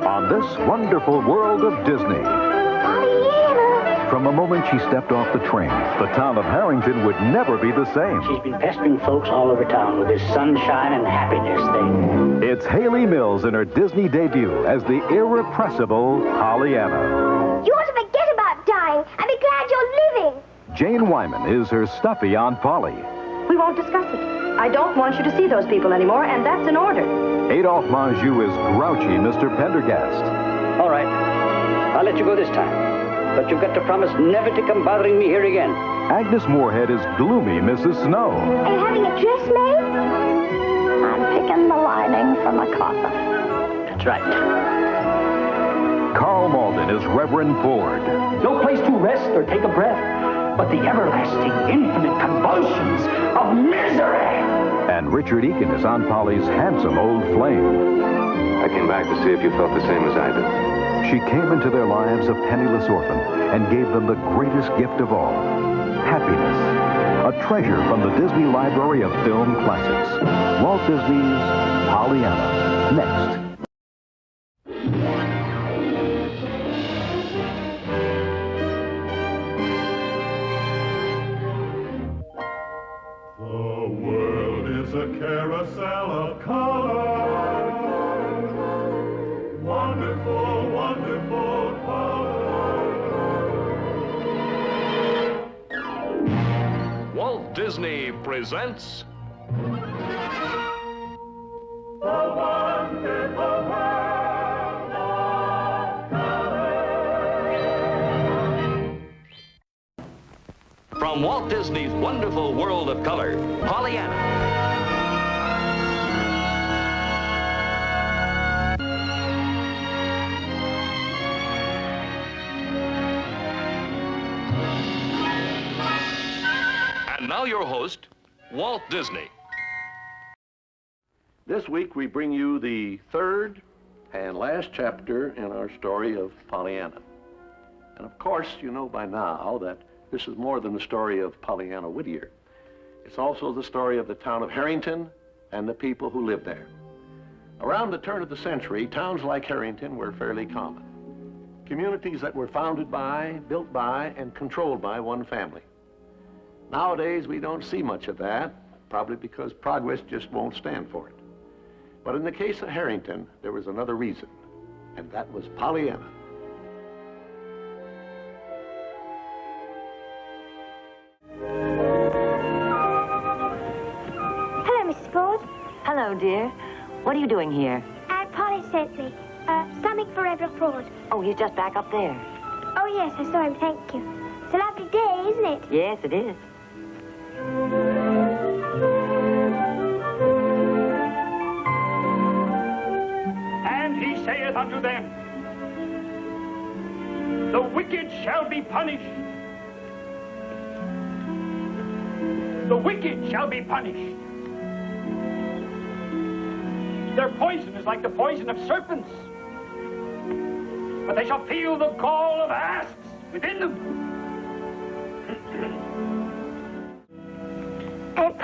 on this wonderful world of Disney. Pollyanna! From the moment she stepped off the train, the town of Harrington would never be the same. She's been pestering folks all over town with this sunshine and happiness thing. It's Haley Mills in her Disney debut as the irrepressible Pollyanna. You ought to forget about dying and be glad you're living. Jane Wyman is her stuffy Aunt Polly. We won't discuss it. I don't want you to see those people anymore, and that's an order. Adolphe Manjou is grouchy Mr. Pendergast. All right. I'll let you go this time. But you've got to promise never to come bothering me here again. Agnes Moorehead is gloomy Mrs. Snow. Are you having a dress made? I'm picking the lining from a coffin. That's right. Carl Malden is Reverend Ford. No place to rest or take a breath, but the everlasting, infinite convulsions of misery. And Richard Eakin is Aunt Polly's handsome old flame. I came back to see if you felt the same as I did. She came into their lives a penniless orphan and gave them the greatest gift of all, happiness. A treasure from the Disney Library of Film Classics. Walt Disney's Pollyanna. Next. The world is a carousel of color. Wonderful, wonderful color. Walt Disney presents The wonderful world of color. from Walt Disney's Wonderful World of Color, Pollyanna. And now your host, Walt Disney. This week we bring you the third and last chapter in our story of Pollyanna. And of course, you know by now that this is more than the story of Pollyanna Whittier. It's also the story of the town of Harrington and the people who live there. Around the turn of the century, towns like Harrington were fairly common. Communities that were founded by, built by, and controlled by one family. Nowadays, we don't see much of that, probably because progress just won't stand for it. But in the case of Harrington, there was another reason, and that was Pollyanna. Hello, Mrs. Ford. Hello, dear. What are you doing here? Aunt Polly sent me. Something for Reverend Ford. Oh, he's just back up there. Oh, yes, I saw him. Thank you. It's a lovely day, isn't it? Yes, it is. And he saith unto them, the wicked shall be punished. The wicked shall be punished. Their poison is like the poison of serpents, but they shall feel the gall of asps within them. Aunt